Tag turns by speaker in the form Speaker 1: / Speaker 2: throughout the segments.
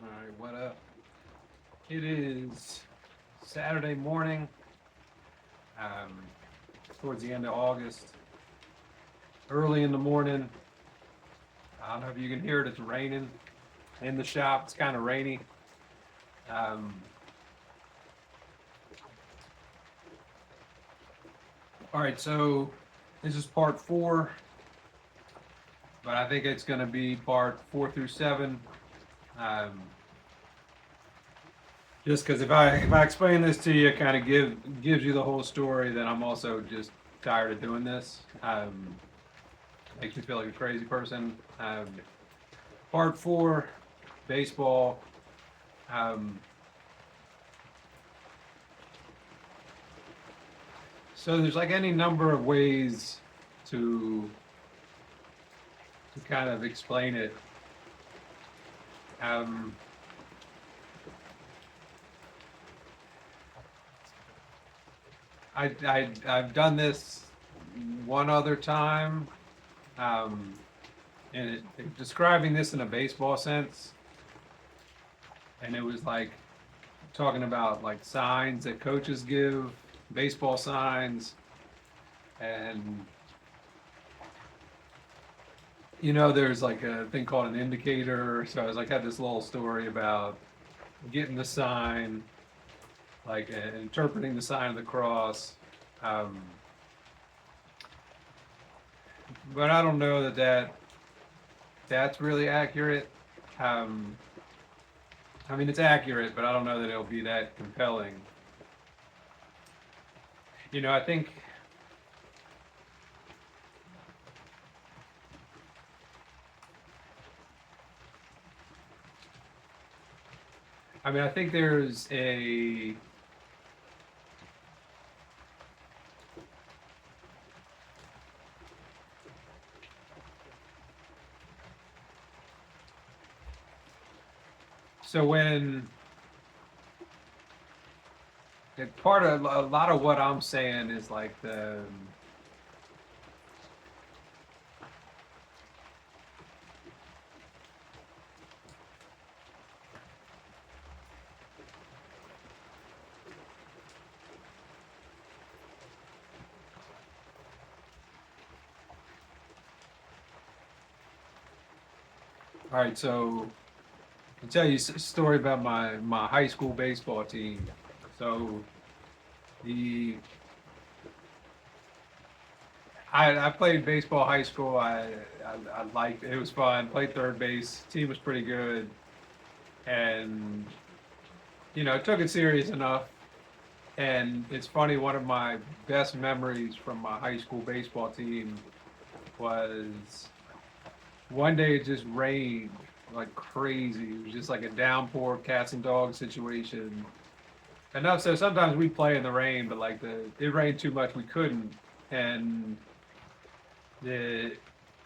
Speaker 1: All right, what up? It is Saturday morning, um, towards the end of August, early in the morning. I don't know if you can hear it, it's raining in the shop. It's kind of rainy. Um, all right, so this is part four, but I think it's going to be part 4 through 7. Um, just because if I explain this to you, it kind of gives you the whole story. Then I'm also just tired of doing this. Makes me feel like a crazy person. Part four, baseball. Um, so there's like any number of ways to kind of explain it. Um, I've done this one other time, um, and describing this in a baseball sense, and it was like talking about like signs that coaches give, baseball signs, and there's like a thing called an indicator. So I was like had this little story about getting the sign, like interpreting the sign of the cross. Um, but I don't know that's really accurate. Um, I mean, it's accurate, but I don't know that it'll be that compelling. I think I think there's a so when part of a lot of what I'm saying is like the all right, so I'll tell you a story about my high school baseball team. So the I played baseball high school. I liked it. It was fun. Played third base. Team was pretty good, and took it serious enough. And it's funny. One of my best memories from my high school baseball team was one day it just rained like crazy. It was just like a downpour, cats and dogs situation. Enough so sometimes we play in the rain, but like it rained too much, we couldn't. And the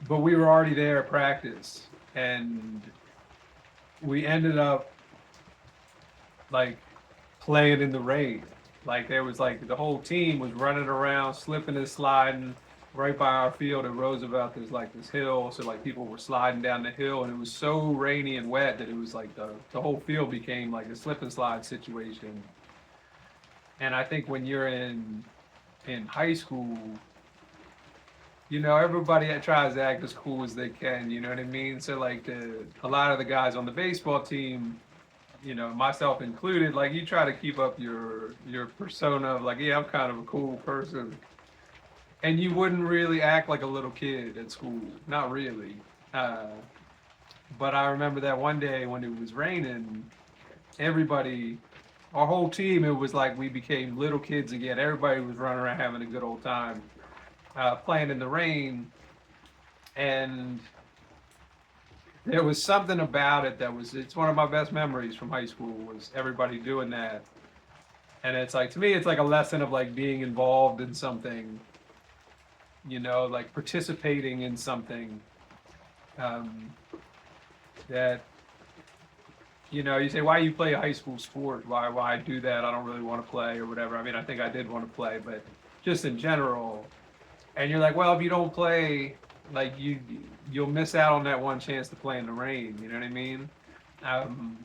Speaker 1: but we were already there at practice, and we ended up like playing in the rain. Like there was like the whole team was running around, slipping and sliding. Right by our field at Roosevelt, there's like this hill, so like people were sliding down the hill, and it was so rainy and wet that it was like the whole field became like a slip and slide situation. And I think when you're in high school, everybody tries to act as cool as they can. You know what I mean? So like a lot of the guys on the baseball team, myself included, like you try to keep up your persona of like, yeah, I'm kind of a cool person, and you wouldn't really act like a little kid at school, not really. Uh, but I remember that one day when it was raining, everybody, our whole team, it was like we became little kids again. Everybody was running around having a good old time, playing in the rain, and there was something about it that it's one of my best memories from high school was everybody doing that. And it's like, to me, it's like a lesson of like being involved in something, like participating in something, um, that, you say, why you play a high school sport? Why do that? I don't really want to play or whatever. I mean, I think I did want to play, but just in general. And you're like, well, if you don't play, like you'll miss out on that one chance to play in the rain. You know what I mean? Um,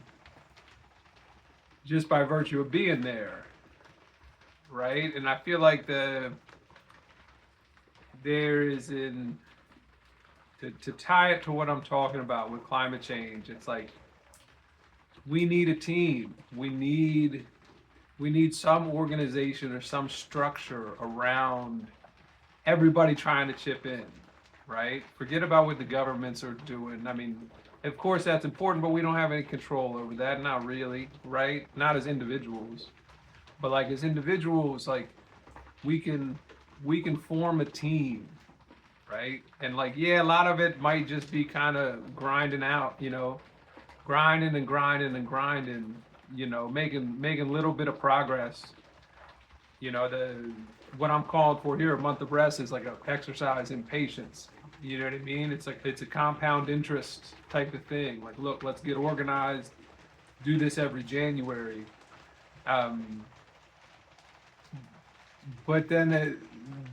Speaker 1: just by virtue of being there, right? And I feel like there is in to tie it to what I'm talking about with climate change. It's like we need a team. We need some organization or some structure around everybody trying to chip in, right? Forget about what the governments are doing. I mean, of course that's important, but we don't have any control over that. Not really, right? Not as individuals, but like as individuals, like we can we can form a team, right? And like, yeah, a lot of it might just be kind of grinding out, grinding and grinding and grinding, making a little bit of progress. The what I'm calling for here, a month of rest, is like an exercise in patience. You know what I mean? It's like it's a compound interest type of thing. Like, look, let's get organized. Do this every January. Um, but then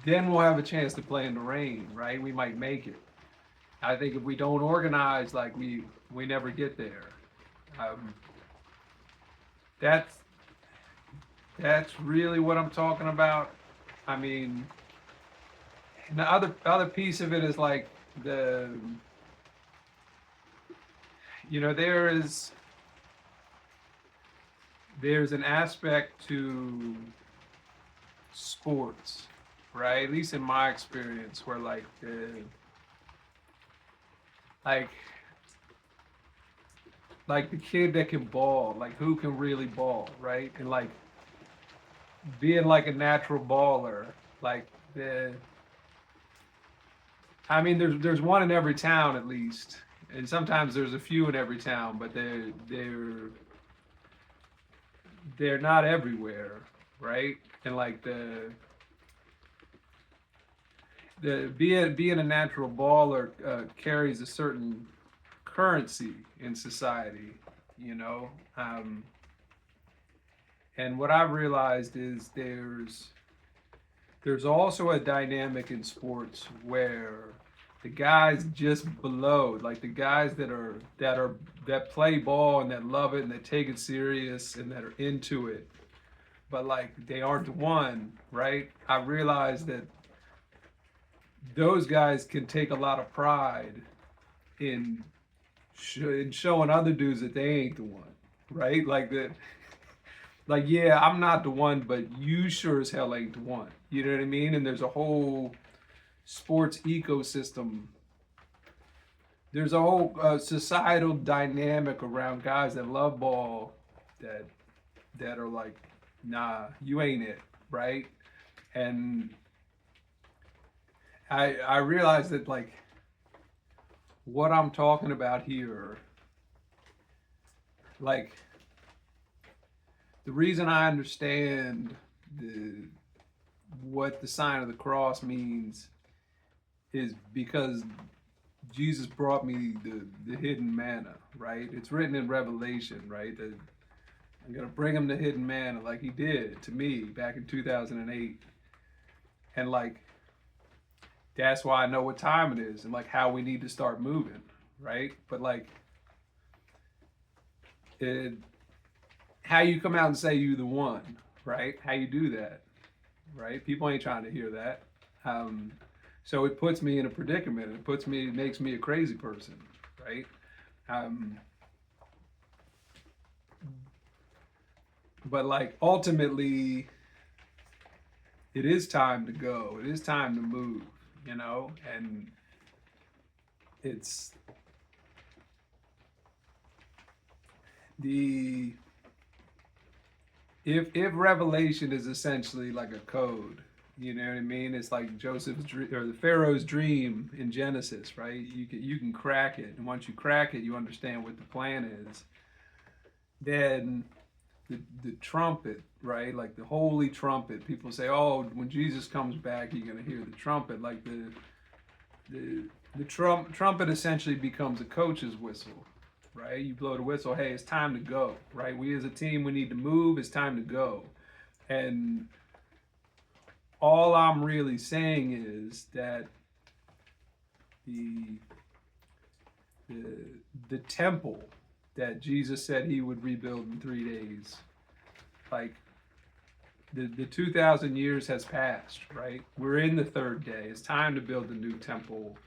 Speaker 1: we'll have a chance to play in the rain, right? We might make it. I think if we don't organize, like we never get there. Um, that's that's really what I'm talking about. I mean, and the other piece of it is like there is there's an aspect to sports, right? At least in my experience, where like like the kid that can ball, like who can really ball, right? And like being like a natural baller, like the I mean, there's one in every town at least, and sometimes there's a few in every town, but they're not everywhere, right? And like the being a natural baller carries a certain currency in society, you know. And what I've realized is there's also a dynamic in sports where the guys just below, like the guys that play ball and that love it and that take it serious and that are into it, but like they aren't the one, right? I realized that those guys can take a lot of pride in in showing other dudes that they ain't the one, right? Like that, like, yeah, I'm not the one, but you sure as hell ain't the one. You know what I mean? And there's a whole sports ecosystem. There's a whole societal dynamic around guys that love ball that are like, nah, you ain't it, right? And I realized that like what I'm talking about here, like the reason I understand what the sign of the cross means is because Jesus brought me the hidden manna, right? It's written in Revelation, right? That I'm gonna bring him the hidden manna like he did to me back in 2008. And like that's why I know what time it is and like how we need to start moving, right? But like how you come out and say you the one, right? How you do that, right? People ain't trying to hear that. So it puts me in a predicament. It makes me a crazy person, right? But like ultimately, it is time to go. It is time to move, and it's the if Revelation is essentially like a code, you know what I mean? It's like Joseph's dream or the Pharaoh's dream in Genesis, right? You can crack it, and once you crack it, you understand what the plan is. Then the trumpet, right? Like the holy trumpet. People say, oh, when Jesus comes back, you're gonna hear the trumpet. Like the trumpet essentially becomes a coach's whistle, right? You blow the whistle, hey, it's time to go, right? We as a team, we need to move. It's time to go, and all I'm really saying is that the the temple that Jesus said he would rebuild in 3 days like the 2,000 years has passed, right? We're in the third day. It's time to build the new temple.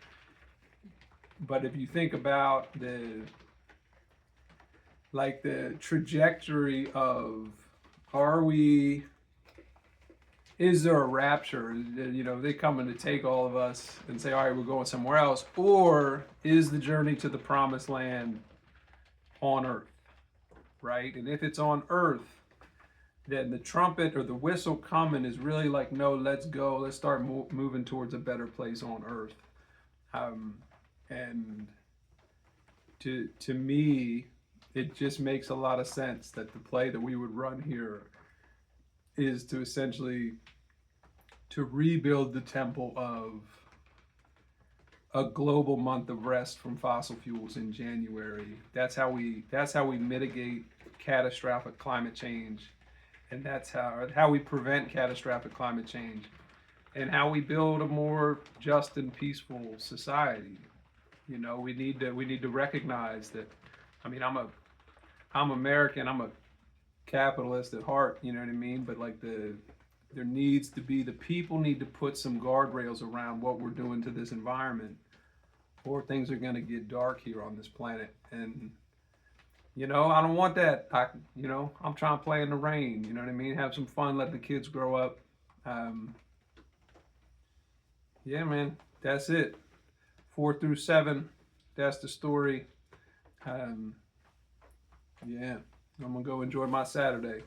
Speaker 1: But if you think about the trajectory of, is there a rapture? You know, they coming to take all of us and say, all right, we're going somewhere else. Or is the journey to the promised land on earth, right? And if it's on earth, then the trumpet or the whistle coming is really like, no, let's go. Let's start moving towards a better place on earth. And to me, it just makes a lot of sense that the play that we would run here is to essentially to rebuild the temple of a global month of rest from fossil fuels in January. That's how we mitigate catastrophic climate change, and that's how we prevent catastrophic climate change, and how we build a more just and peaceful society. You know, we need to recognize that. I mean, I'm American. I'm a capitalist at heart. You know what I mean? But like there needs to be, the people need to put some guardrails around what we're doing to this environment, or things are going to get dark here on this planet. And you know, I don't want that. I'm trying to play in the rain. You know what I mean? Have some fun. Let the kids grow up. Yeah, man. That's it. 4 through 7. That's the story. Yeah, I'm gonna go enjoy my Saturday.